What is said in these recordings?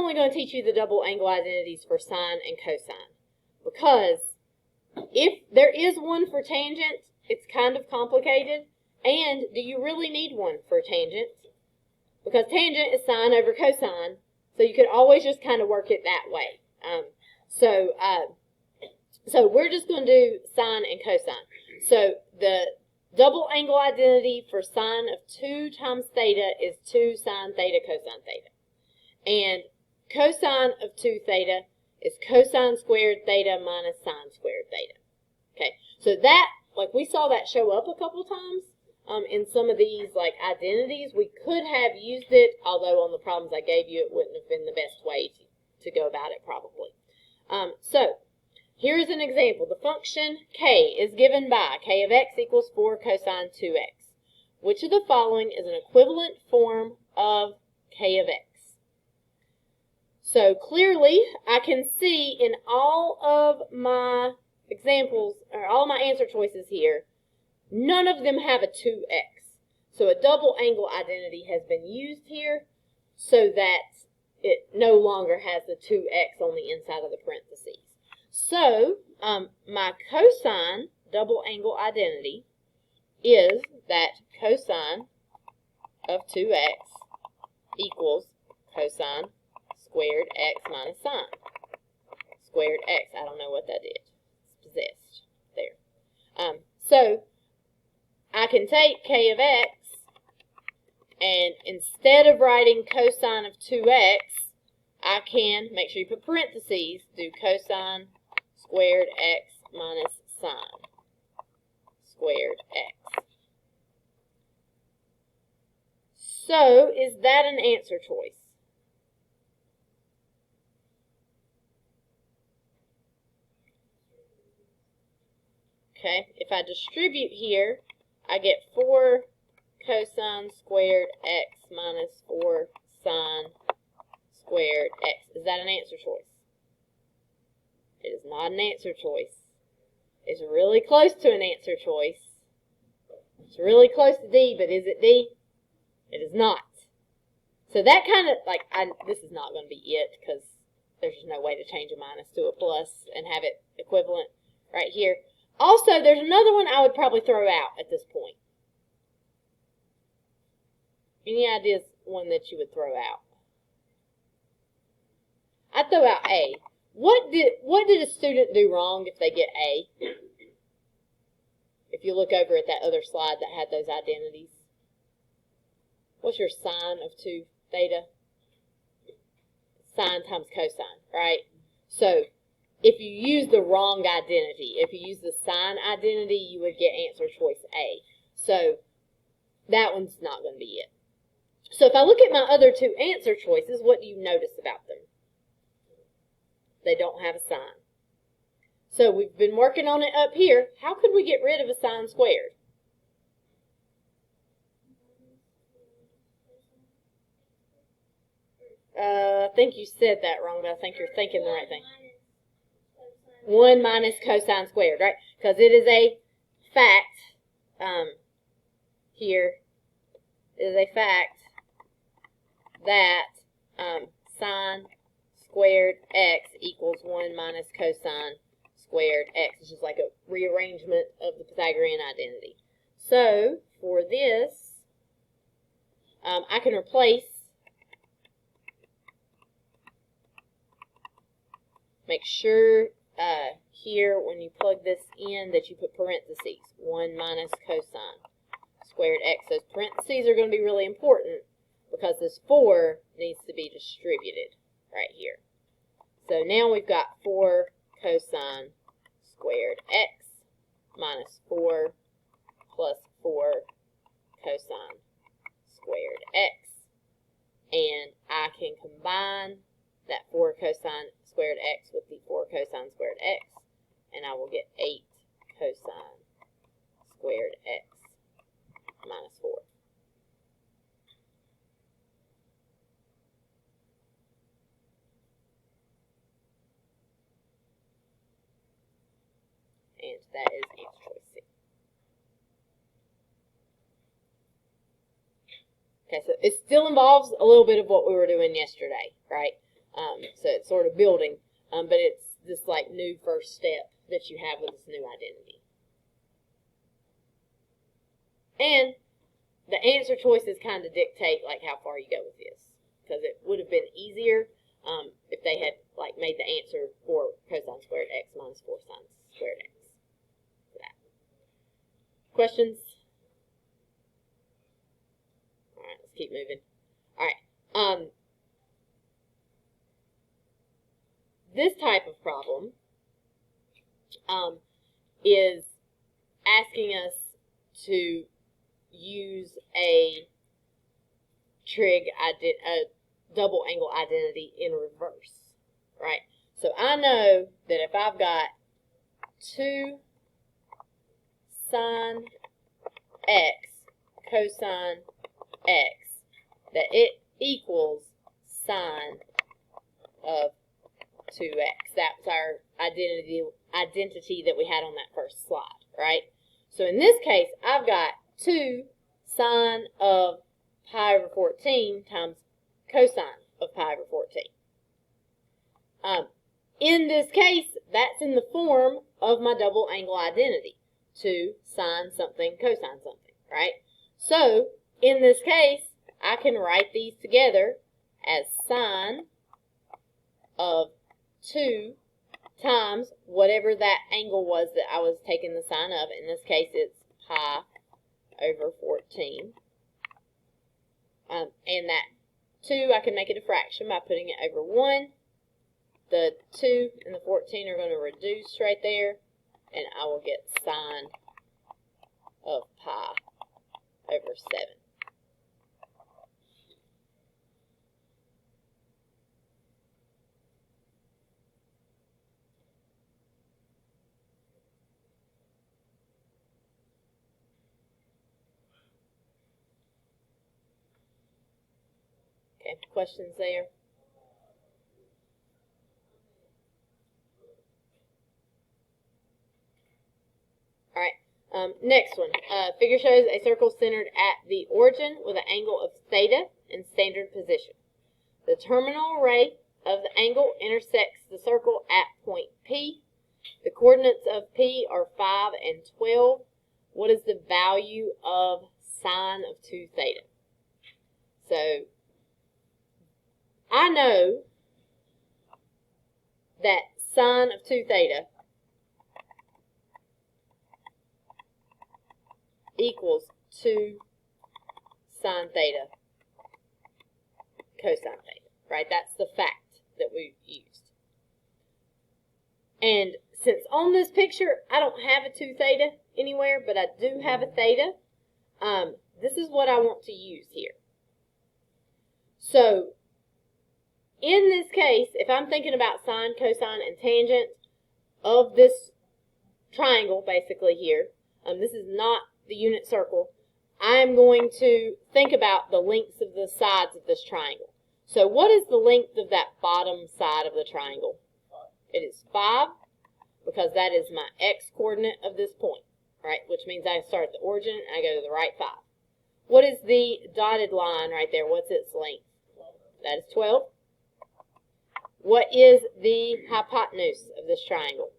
only going to teach you the double angle identities for sine and cosine, because if there is one for tangent, it's kind of complicated. And do you really need one for tangent? Because tangent is sine over cosine, so you could always just kind of work it that way. So we're just going to do sine and cosine. So the double angle identity for sine of 2 times theta is 2 sine theta cosine theta. And cosine of 2 theta is cosine squared theta minus sine squared theta. Okay, so that, like, we saw that show up a couple times in some of these, like, identities. We could have used it, although on the problems I gave you, it wouldn't have been the best way to go about it, probably. So here's an example. The function k is given by k of x equals 4 cosine 2x. Which of the following is an equivalent form of k of x? So clearly, I can see in all of my examples, or all my answer choices here, none of them have a 2x. So a double angle identity has been used here so that it no longer has the 2x on the inside of the parentheses. So my cosine double angle identity is that cosine of 2x equals cosine squared x minus sine. Squared x, I don't know what that did. It's possessed. There. So I can take k of x, and instead of writing cosine of 2x, I can, make sure you put parentheses, do cosine squared x minus sine squared x. So, is that an answer choice? Okay, if I distribute here, I get 4 cosine squared x minus 4 sine squared x. Is that an answer choice? It is not an answer choice. It's really close to an answer choice. It's really close to D, but is it D? It is not. So that kind of, like, this is not going to be it, because there's just no way to change a minus to a plus and have it equivalent right here. Also, there's another one I would probably throw out at this point. Any ideas one that you would throw out? I'd throw out A. What did a student do wrong if they get A? If you look over at that other slide that had those identities. What's your sine of 2 theta? Sine times cosine, right? So if you use the wrong identity, if you use the sine identity, you would get answer choice A. So that one's not going to be it. So if I look at my other 2 answer choices, what do you notice about them? They don't have a sign. So we've been working on it up here. How could we get rid of a sine squared? I think you said that wrong, but I think you're thinking the right thing. 1 minus cosine squared, right? Because it is a fact here. It is a fact that sine squared x equals 1 minus cosine squared x. It's just like a rearrangement of the Pythagorean identity. So for this, I can replace, make sure here when you plug this in that you put parentheses, 1 minus cosine squared x. Those parentheses are going to be really important because this 4 needs to be distributed right here. So now we've got 4 cosine squared x minus 4 plus 4 cosine squared x. And I can combine that 4 cosine squared x with the 4 cosine squared x, and I will get 8 cosine squared x minus 4. And that is answer choice C. Okay, so it still involves a little bit of what we were doing yesterday, right? So it's sort of building, but it's this like new first step that you have with this new identity. And the answer choices kind of dictate like how far you go with this, because it would have been easier if they had like made the answer for cosine squared x minus 4 sine squared x. For that. Questions? All right, let's keep moving. All right. This type of problem is asking us to use a double angle identity in reverse, right? So I know that if I've got 2 sine x cosine x, that it equals sine of 2x. That's our identity that we had on that first slide, right? So in this case, I've got 2 sine of pi over 14 times cosine of pi over 14. In this case, that's in the form of my double angle identity. 2 sine something cosine something, right? So in this case, I can write these together as sine of 2 times whatever that angle was that I was taking the sine of. In this case, it's pi over 14. And that 2, I can make it a fraction by putting it over 1. The 2 and the 14 are going to reduce right there, and I will get sine of pi over 7. Okay, questions there? All right, next one. Figure shows a circle centered at the origin with an angle of theta in standard position. The terminal ray of the angle intersects the circle at point P. The coordinates of P are 5 and 12. What is the value of sine of 2 theta? So I know that sine of 2 theta equals 2 sine theta cosine theta, right? That's the fact that we used. And since on this picture I don't have a 2 theta anywhere, but I do have a theta, this is what I want to use here. So in this case, if I'm thinking about sine, cosine, and tangent of this triangle basically here, this is not the unit circle, I'm going to think about the lengths of the sides of this triangle. So what is the length of that bottom side of the triangle? It is 5, because that is my x coordinate of this point, right? Which means I start at the origin and I go to the right 5. What is the dotted line right there? What's its length? That is 12. What is the hypotenuse of this triangle?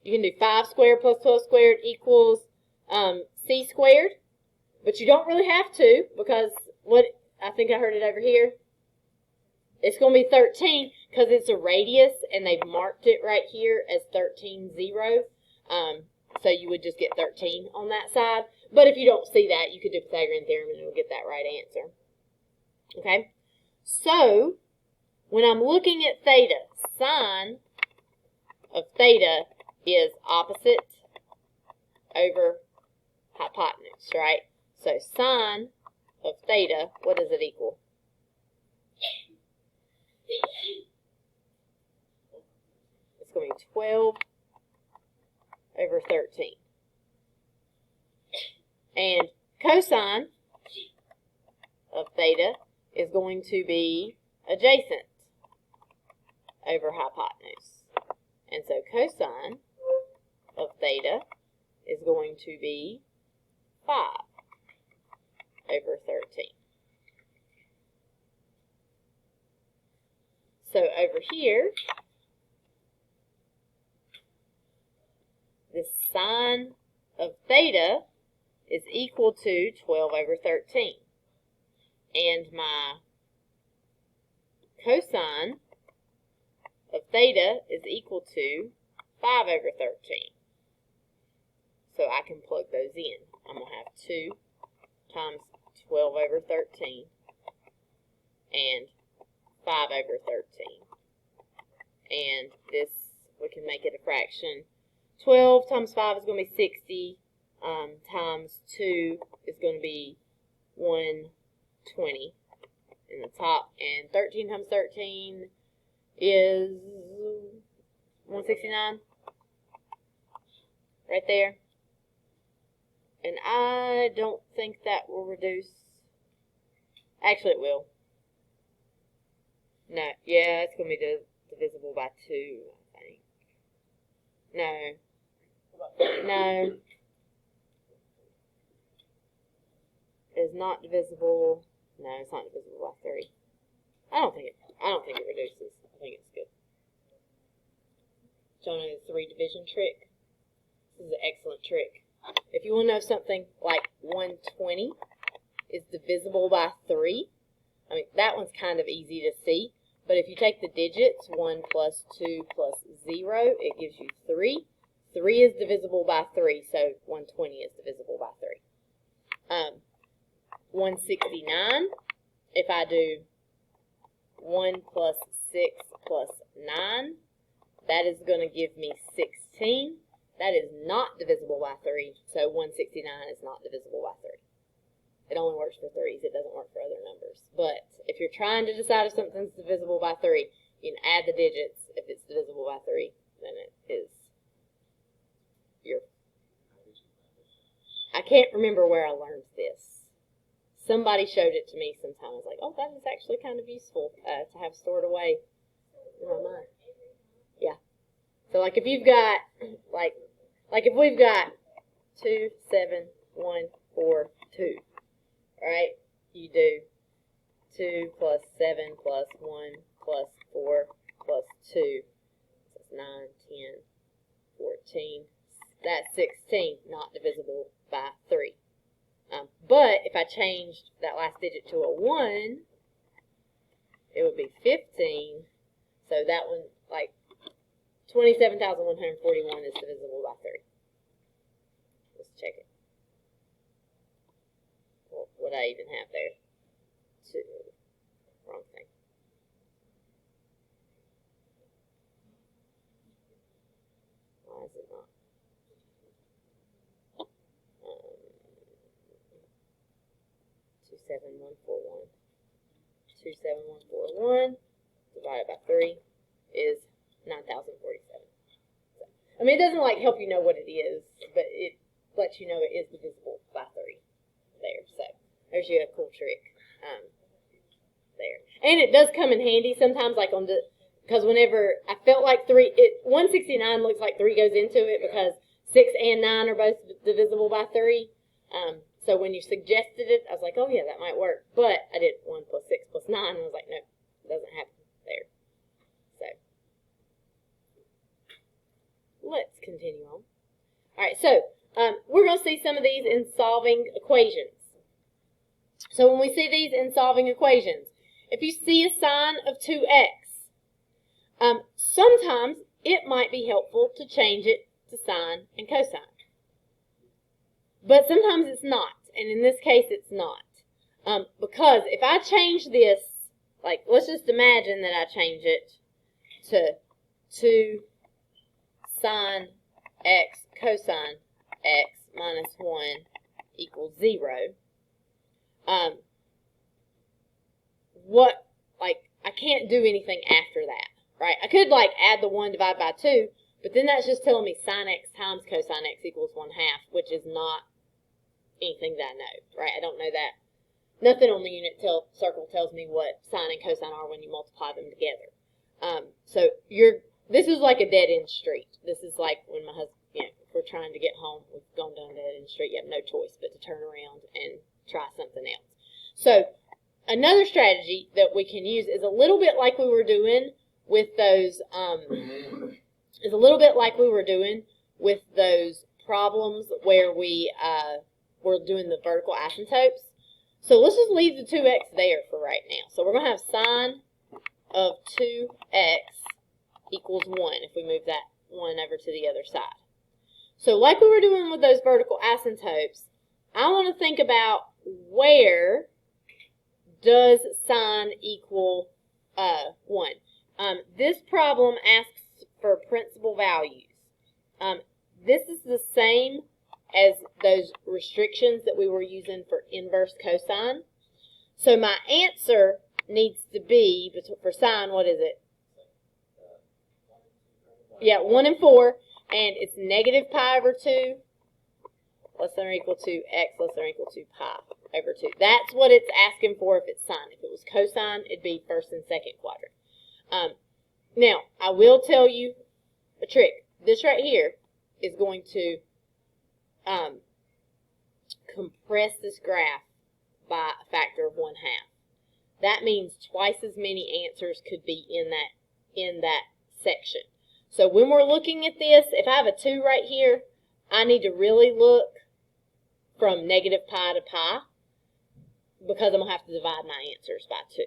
You can do 5 squared plus 12 squared equals c squared, but you don't really have to, because what I think I heard it over here, it's going to be 13 because it's a radius and they've marked it right here as 13, 0. So you would just get 13 on that side. But if you don't see that, you could do Pythagorean theorem and you'll get that right answer. Okay? So when I'm looking at theta, sine of theta is opposite over hypotenuse, right? So sine of theta, what does it equal? It's going to be 12 over 13. And cosine of theta is going to be adjacent over hypotenuse. And so cosine of theta is going to be 5 over 13. So over here, the sine of theta is equal to 12 over 13. And my cosine of theta is equal to 5 over 13. So I can plug those in. I'm going to have 2 times 12 over 13 and 5 over 13. And this, we can make it a fraction. 12 times 5 is going to be 60, times 2 is going to be 120 in the top. And 13 times 13 is 169. Right there. And I don't think that will reduce. Actually, it will. No, yeah, it's going to be divisible by 2, I think. No. It's not divisible. No, it's not divisible by 3. I don't think it reduces. I think it's good. Do you want to know the 3 division trick? This is an excellent trick. If you want to know something like 120 is divisible by 3, I mean, that one's kind of easy to see. But if you take the digits, 1 plus 2 plus 0, it gives you 3. 3 is divisible by 3, so 120 is divisible by 3. 169, if I do 1 plus 6 plus 9, that is going to give me 16. That is not divisible by 3, so 169 is not divisible by 3. It only works for 3s. It doesn't work for other numbers. But if you're trying to decide if something's divisible by 3, you can add the digits. If it's divisible by 3, then it is your... I can't remember where I learned this. Somebody showed it to me sometime. I was like, oh, that is actually kind of useful to have stored away in my mind. Yeah. So, like, if you've got, like if we've got 2, 7, 1, 4, 2, right? You do 2 plus 7 plus 1 plus 4 plus 2. That's 9, 10, 14. That's 16, not divisible by 3. But if I changed that last digit to a 1, it would be 15. So that one, like, 27,141 is divisible by 3. Let's check it. What I even have there? 2. Wrong thing. Why is it not? 27141. 27141 divided by 3 is 9,047. So, I mean, it doesn't like help you know what it is, but it lets you know it is divisible by 3 there. So there's you a cool trick there. And it does come in handy sometimes, like on the, because whenever I felt like 169 looks like 3 goes into it because 6 and 9 are both divisible by 3. So when you suggested it, I was like, oh yeah, that might work. But I did 1 plus 6 plus 9, and I was like, no, it doesn't happen there. So let's continue on. All right, so we're going to see some of these in solving equations. So when we see these in solving equations, if you see a sign of 2x, sometimes it might be helpful to change it to sine and cosine. But sometimes it's not, and in this case it's not. Because if I change this, like, let's just imagine that I change it to 2 sine x cosine x minus 1 equals 0. I can't do anything after that, right? I could, like, add the 1 divided by 2, but then that's just telling me sine x times cosine x equals 1/2, which is not anything that I know, right? I don't know that. Nothing on the unit circle tells me what sine and cosine are when you multiply them together. So this is like a dead-end street. This is like when my husband, if we're trying to get home, we've gone down a dead-end street. You have no choice but to turn around and try something else. So another strategy that we can use is a little bit like we were doing with those, is a little bit like we were doing with those problems where we were doing the vertical asymptotes. So let's just leave the 2x there for right now. So we're going to have sine of 2x equals 1 if we move that 1 over to the other side. So like we were doing with those vertical asymptotes, I want to think about where does sine equal 1. This problem asks for principal values. This is the same as those restrictions that we were using for inverse cosine. So my answer needs to be, for sine, what is it? Yeah, 1 and 4, and it's negative pi over 2 less than or equal to x less than or equal to pi over 2. That's what it's asking for if it's sine. If it was cosine, it'd be first and second quadrant. Now, I will tell you a trick. This right here is going to compress this graph by a factor of 1/2. That means twice as many answers could be in that section. So when we're looking at this, if I have a 2 right here, I need to really look from negative pi to pi because I'm going to have to divide my answers by 2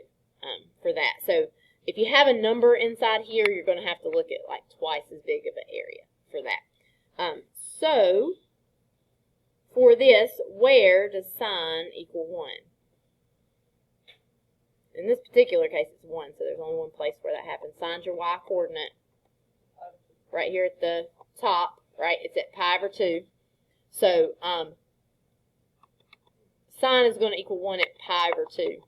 for that. So if you have a number inside here, you're going to have to look at like twice as big of an area for that. So for this, where does sine equal 1? In this particular case, it's 1, so there's only one place where that happens. Sine's your y coordinate right here at the top, right? It's at pi over 2. So sine is going to equal 1 at pi over 2.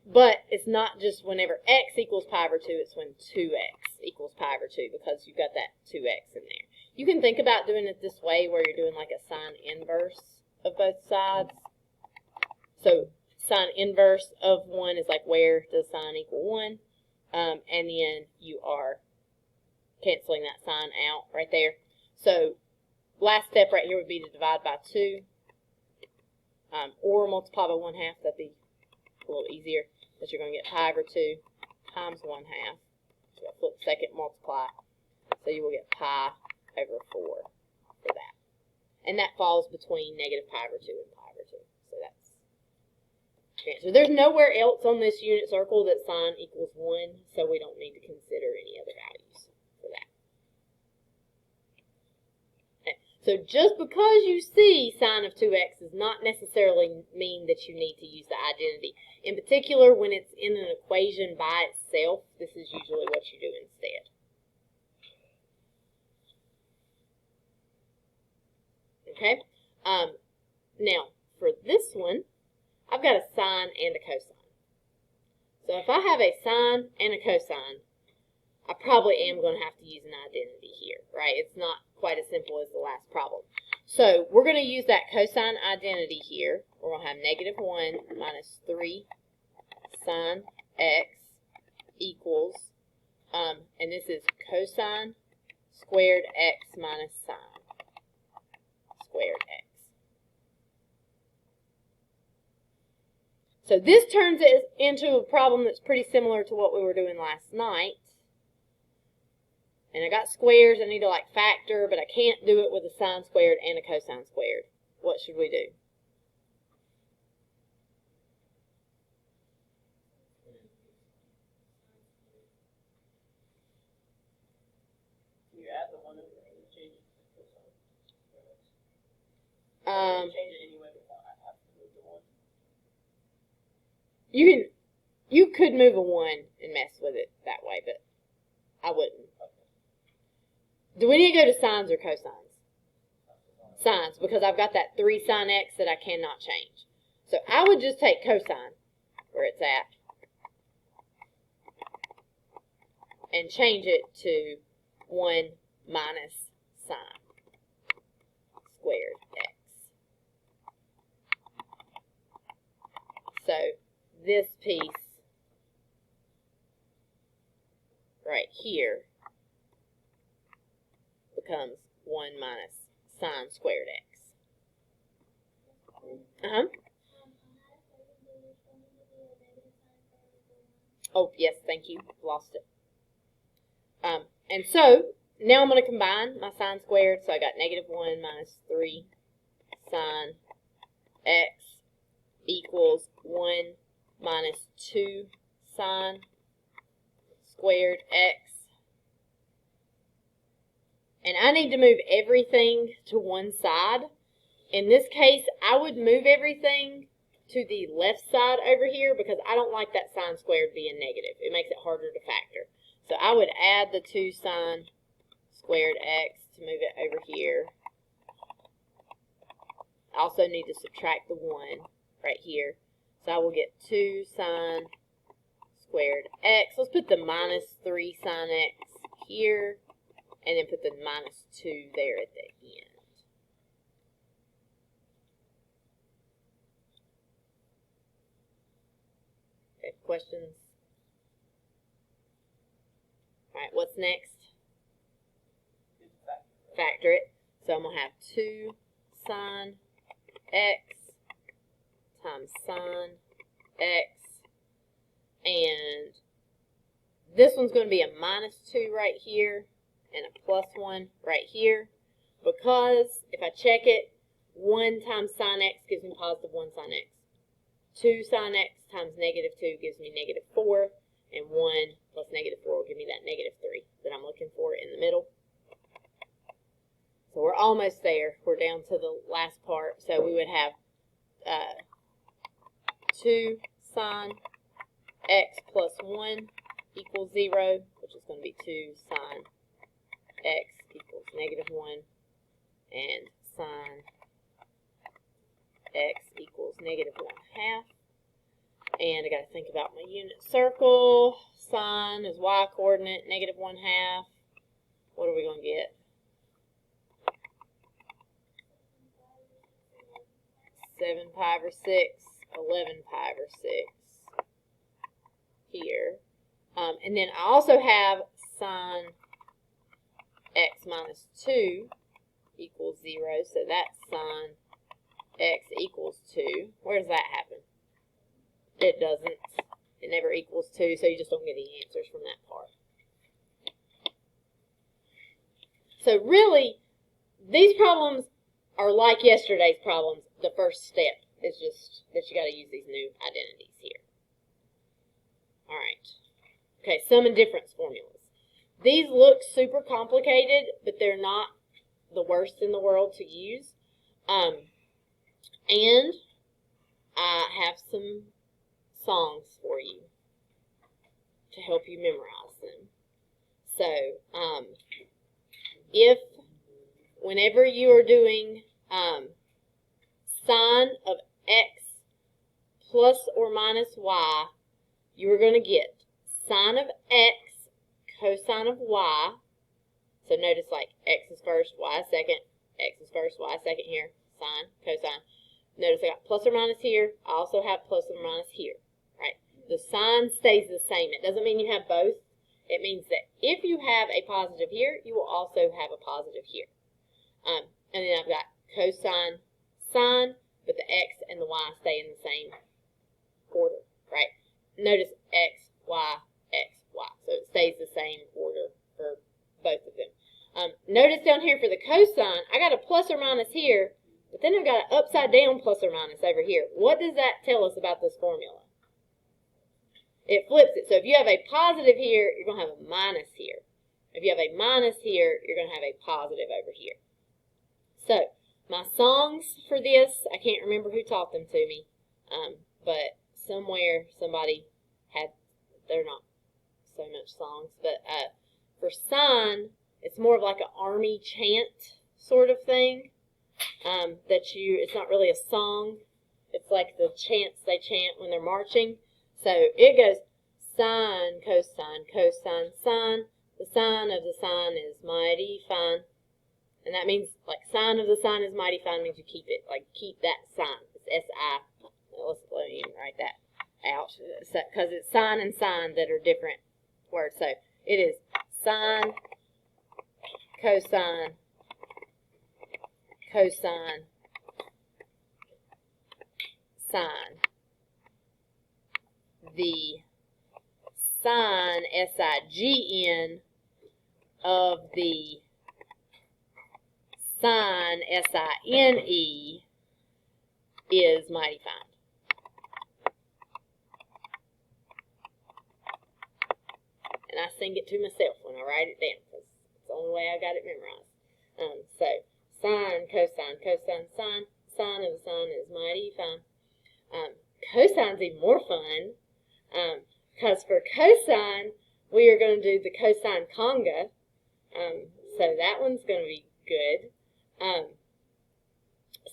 But it's not just whenever x equals pi over 2, it's when 2x equals pi over 2 because you've got that 2x in there. You can think about doing it this way where you're doing like a sine inverse of both sides. So sine inverse of 1 is like where does sine equal 1? And then you are canceling that sign out right there. So last step right here would be to divide by 2 or multiply by 1/2. That'd be a little easier. But you're going to get pi over 2 times 1/2. So you'll flip second, multiply. So you will get pi over 4 for that. And that falls between negative pi over 2 and pi over 2. So that's the answer. There's nowhere else on this unit circle that sine equals 1, so we don't need to consider any other values for that. Okay. So just because you see sine of 2x does not necessarily mean that you need to use the identity. In particular, when it's in an equation by itself, this is usually what you do instead. Okay, now for this one, I've got a sine and a cosine. So if I have a sine and a cosine, I probably am going to have to use an identity here, right? It's not quite as simple as the last problem. So we're going to use that cosine identity here. We're going to have negative 1 minus 3 sine x equals, and this is cosine squared x minus sine squared x. So this turns it into a problem that's pretty similar to what we were doing last night. And I got squares I need to like factor, but I can't do it with a sine squared and a cosine squared. What should we do? Can you add the 1 over and change it to cosine? Change it anyway without having to move the 1. You could move a 1 and mess with it that way, but I wouldn't. Do we need to go to sines or cosines? Sines, because I've got that 3 sine x that I cannot change. So I would just take cosine, where it's at, and change it to 1 minus sine squared x. So this piece right here becomes 1 minus sine squared x. Oh, yes, thank you. Lost it. And so, now I'm going to combine my sine squared. So I got -1 minus 3 sine x equals 1 minus 2 sine squared x. And I need to move everything to one side. In this case, I would move everything to the left side over here because I don't like that sine squared being negative. It makes it harder to factor. So I would add the 2 sine squared x to move it over here. I also need to subtract the 1 right here. So I will get 2 sine squared x. Let's put the minus 3 sine x here, and then put the minus 2 there at the end. Okay, questions? All right, what's next? Factor it. So I'm going to have 2 sine x times sine x, and this one's going to be a minus 2 right here and a plus 1 right here, because if I check it, 1 times sine x gives me positive 1 sine x. 2 sine x times -2 gives me -4, and 1 plus -4 will give me that -3 that I'm looking for in the middle. So we're almost there. We're down to the last part. So we would have 2 sine x plus 1 equals 0, which is going to be 2 sine x equals -1, and sine x equals -1/2. And I got to think about my unit circle. Sine is y coordinate, -1/2. What are we going to get? 7 pi over 6, 11 pi over 6 here. And then I also have sine x minus 2 equals 0. So that's sine x equals 2. Where does that happen? It doesn't. It never equals 2, so you just don't get any answers from that part. So really, these problems are like yesterday's problems. The first step is just that you got to use these new identities here. All right. Okay, sum and difference formulas. These look super complicated, but they're not the worst in the world to use. And I have some songs for you to help you memorize them. So, whenever you are doing sine of x plus or minus y, you are going to get sine of x cosine of y. So notice like x is first, y is second, x is first, y is second here, sine, cosine. Notice I got plus or minus here. I also have plus or minus here, right? The sign stays the same. It doesn't mean you have both. It means that if you have a positive here, you will also have a positive here. And then I've got cosine, sine, but the x and the y stay in the same order, right? Notice x, y, x, y. So it stays the same order for both of them. Notice down here for the cosine, I got a plus or minus here, but then I've got an upside down plus or minus over here. What does that tell us about this formula? It flips it. So if you have a positive here, you're going to have a minus here. If you have a minus here, you're going to have a positive over here. So my songs for this, I can't remember who taught them to me, but somewhere somebody had, they're not so much songs, but for sine, it's more of like an army chant sort of thing. It's not really a song. It's like the chants they chant when they're marching. So it goes sine, cosine, cosine, sine. The sine of the sine is mighty fine. And that means, like, sine of the sine is mighty fine means you keep it. Like, keep that sign. It's S-I. Let me even write that out. Because it's sine and sine that are different words. So it is sine, cosine, cosine, sine. The sine, S-I-G-N, of the sine, S-I-N-E, is mighty fine. And I sing it to myself when I write it down, because it's the only way I got it memorized. So, sine, cosine, cosine, sine. Sine of the sine is mighty fine. Cosine's even more fun, because for cosine, we are going to do the cosine conga. So that one's going to be good.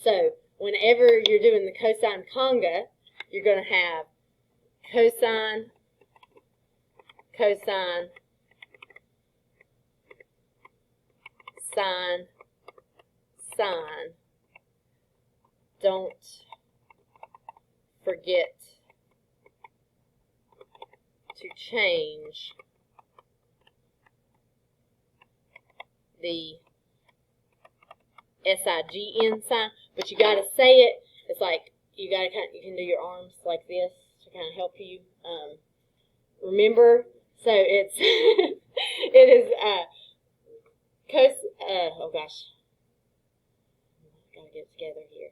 So whenever you're doing the cosine conga, you're going to have cosine, cosine, sine, sine. Don't forget to change the S-I-G-N sign, but you got to say it. It's like you can do your arms like this to kind of help you remember. So it's it is oh gosh, gotta get it together here.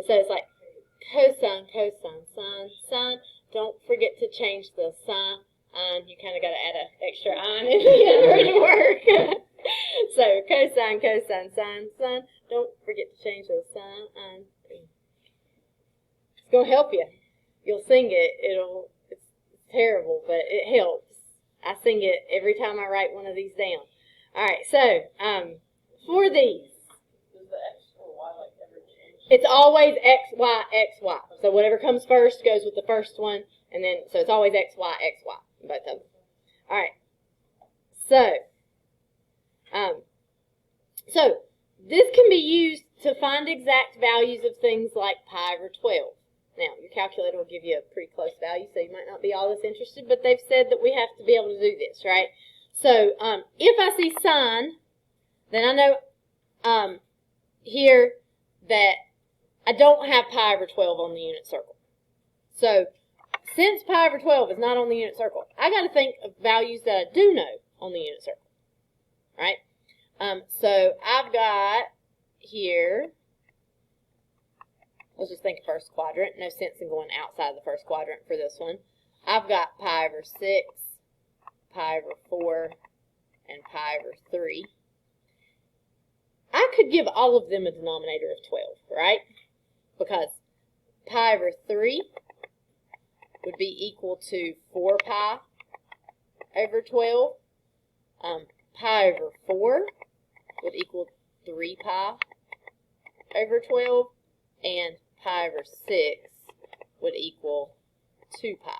So it's like cosine, cosine, sine, sine. Don't forget to change the sine. You kind of got to add an extra "on" in the order to work. So cosine, cosine, sine, sine. Don't forget to change the sine. It's gonna help you. You'll sing it. It's terrible, but it helps. I sing it every time I write one of these down. All right. So for these. Does the X or Y like ever change? It's always X, Y, X, Y. So whatever comes first goes with the first one, and then, so it's always X, Y, X, Y, both of them. All right. So this can be used to find exact values of things like pi over 12. Now, your calculator will give you a pretty close value, so you might not be all this interested, but they've said that we have to be able to do this, right? So if I see sine, then I know here that I don't have pi over 12 on the unit circle. So since pi over 12 is not on the unit circle, I got to think of values that I do know on the unit circle, right? So I've got here, let's just think of first quadrant. No sense in going outside the first quadrant for this one. I've got pi over 6, pi over 4, and pi over 3. I could give all of them a denominator of 12, right? Because pi over 3 would be equal to 4 pi over 12. Pi over 4 would equal 3 pi over 12. And pi over 6 would equal 2 pi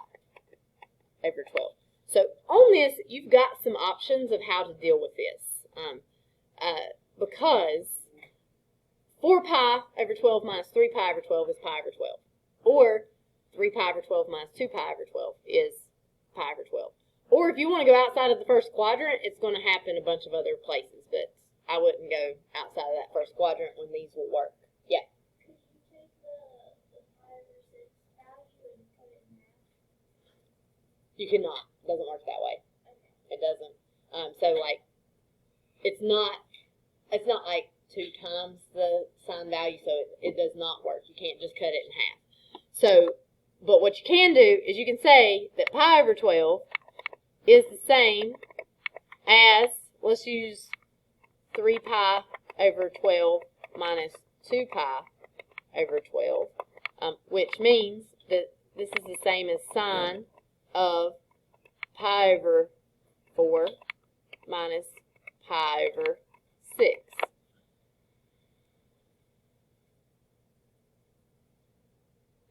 over 12. So on this, you've got some options of how to deal with this. Because 4 pi over 12 minus 3 pi over 12 is pi over 12. Or 3 pi over 12 minus 2 pi over 12 is pi over 12. Or if you want to go outside of the first quadrant, it's going to happen a bunch of other places. But I wouldn't go outside of that first quadrant when these will work. Yeah. Could you take the 5 or 6 value and cut it in half? You cannot. It doesn't work that way. Okay. It doesn't. So like, it's not like 2 times the sign value, so it does not work. You can't just cut it in half. So, but what you can do is you can say that pi over 12 is the same as, let's use 3 pi over 12 minus 2 pi over 12, which means that this is the same as sine of pi over 4 minus pi over 6.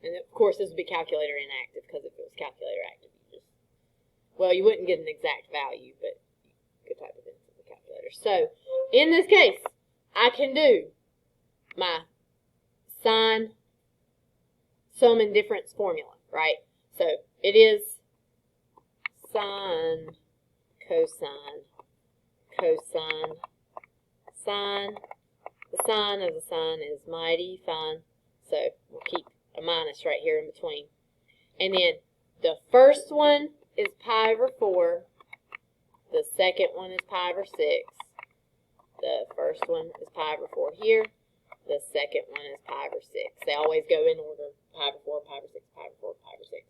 And of course, this would be calculator inactive, because if it was calculator active, you wouldn't get an exact value, but you could type it into the calculator. So, in this case, I can do my sine sum and difference formula, right? So, it is sine, cosine, cosine, sine. The sine of the sine is mighty fine, so we'll keep a minus right here in between. And then the first one is pi over 4, The second one is pi over 6. The first one is pi over 4 here. The second one is pi over 6. They always go in order. Pi over 4, pi over 6, pi over 4, pi over 6.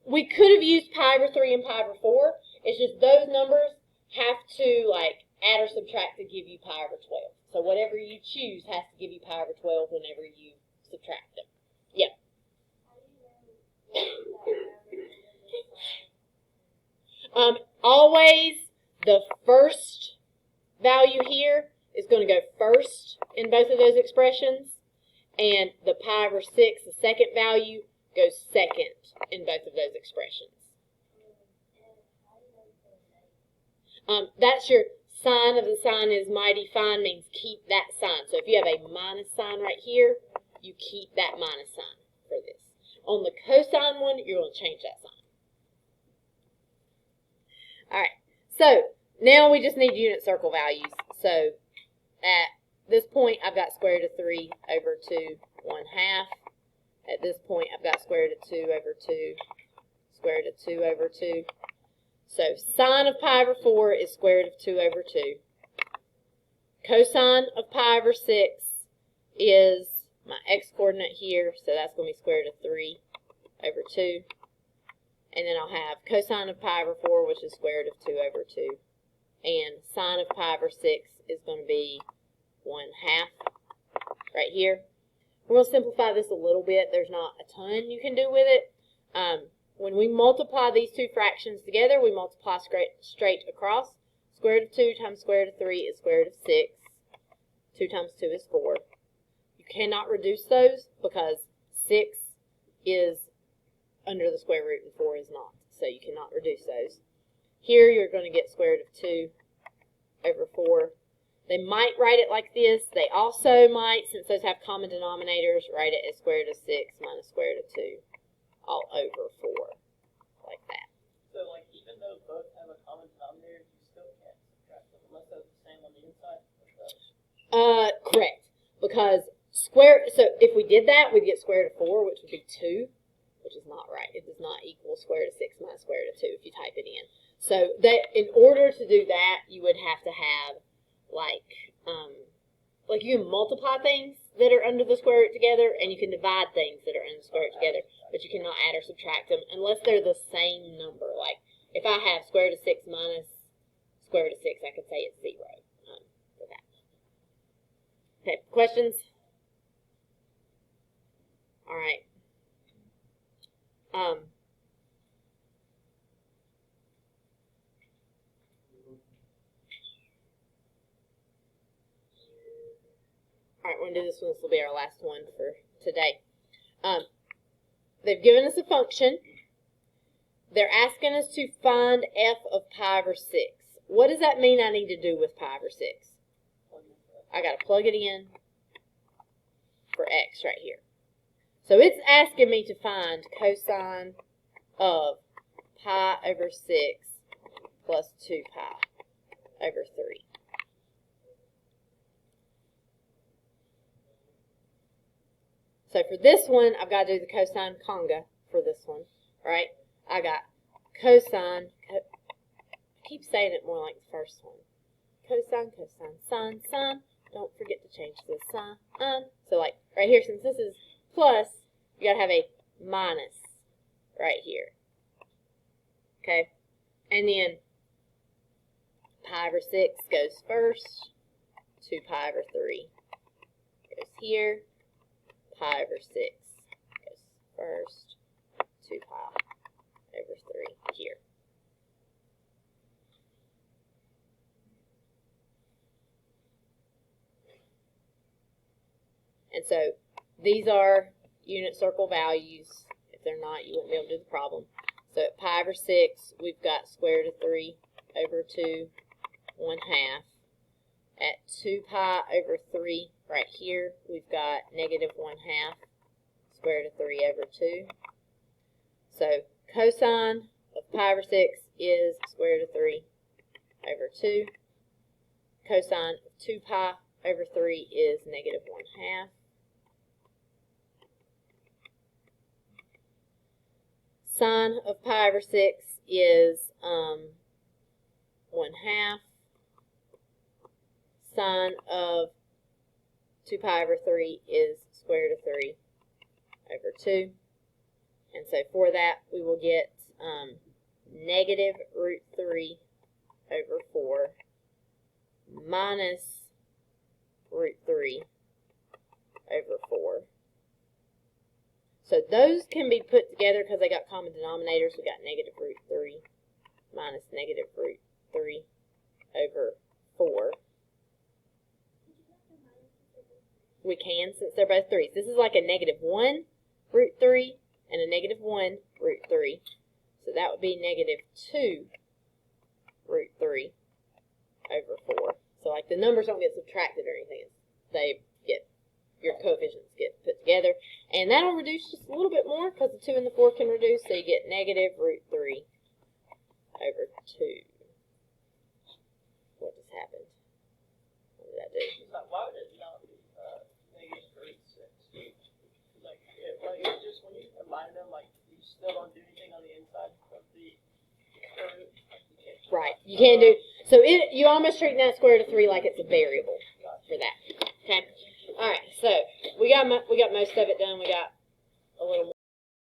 We could have used pi over 3 and pi over 4. It's just those numbers have to like add or subtract to give you pi over 12. So whatever you choose has to give you pi over 12 whenever you subtract them. Yeah. Always the first value here is going to go first in both of those expressions, and the pi over 6, the second value, goes second in both of those expressions. That's your sign of the sign is mighty fine, means keep that sign. So if you have a minus sign right here, you keep that minus sign for this. On the cosine one, you're going to change that sign. All right, so now we just need unit circle values. So at this point, I've got square root of 3 over 2, 1/2. At this point, I've got square root of 2 over 2, square root of 2 over 2. So sine of pi over 4 is square root of 2 over 2. Cosine of pi over 6 is my x-coordinate here, so that's going to be square root of 3 over 2. And then I'll have cosine of pi over 4, which is square root of 2 over 2. And sine of pi over 6 is going to be 1/2 right here. We're going to simplify this a little bit. There's not a ton you can do with it. When we multiply these two fractions together, we multiply straight across. Square root of 2 times square root of 3 is square root of 6. 2 times 2 is 4. You cannot reduce those because 6 is under the square root and 4 is not. So you cannot reduce those. Here you're going to get square root of 2 over 4. They might write it like this. They also might, since those have common denominators, write it as square root of 6 minus square root of 2 all over 4, like that. So, like, even though both have a common denominator, you still can't subtract them unless they're the same on the inside? Correct. Because so if we did that, we'd get square root of 4, which would be 2, which is not right. It does not equal square root of 6 minus square root of 2 if you type it in. So that in order to do that, you would have to have like you can multiply things that are under the square root together, and you can divide things that are under the square root together, but you cannot add or subtract them unless they're the same number. Like if I have square root of 6 minus square root of 6, I could say it's 0 for that. Okay, questions? All right. All right, we're going to do this one. This will be our last one for today. They've given us a function. They're asking us to find f of pi over 6. What does that mean I need to do with pi over 6? I got to plug it in for x right here. So it's asking me to find cosine of pi over 6 plus 2 pi over 3. So for this one, I've got to do the cosine conga for this one, right? I got cosine, I keep saying it more like the first one. Cosine, cosine, sine, sine. Don't forget to change the sign. So like right here, since this is plus, you got to have a minus right here. Okay? And then pi over 6 goes first. 2 pi over 3 goes here. Pi over 6 goes first, 2 pi over 3 here. And so these are unit circle values. If they're not, you won't be able to do the problem. So at pi over 6, we've got square root of 3 over 2, 1/2. At 2 pi over 3, right here, we've got negative 1/2 square root of 3 over 2. So cosine of pi over 6 is square root of 3 over 2. Cosine of 2 pi over 3 is negative 1/2. sine of pi over 6 is 1/2. Sine of 2 pi over 3 is square root of 3 over 2. And so for that, we will get negative root 3 over 4 minus root 3 over 4. So those can be put together because they got common denominators. We got negative root 3 minus negative root 3 over 4. We can, since they're both 3s. This is like a negative 1 root 3 and a negative 1 root 3. So that would be negative 2 root 3 over 4. So like the numbers don't get subtracted or anything. They get, your coefficients get put together. And that'll reduce just a little bit more because the 2 and the 4 can reduce. So you get negative root 3 over 2. What just happened? What did I do? It's like, why would it not be negative root 6? Like, just when you combine them, like, you still don't do anything on the inside of the square root. Right. You can't do, so you almost treat that square root of 3 like it's a variable for that. Okay. All right. So we got most of it done. We got a little more.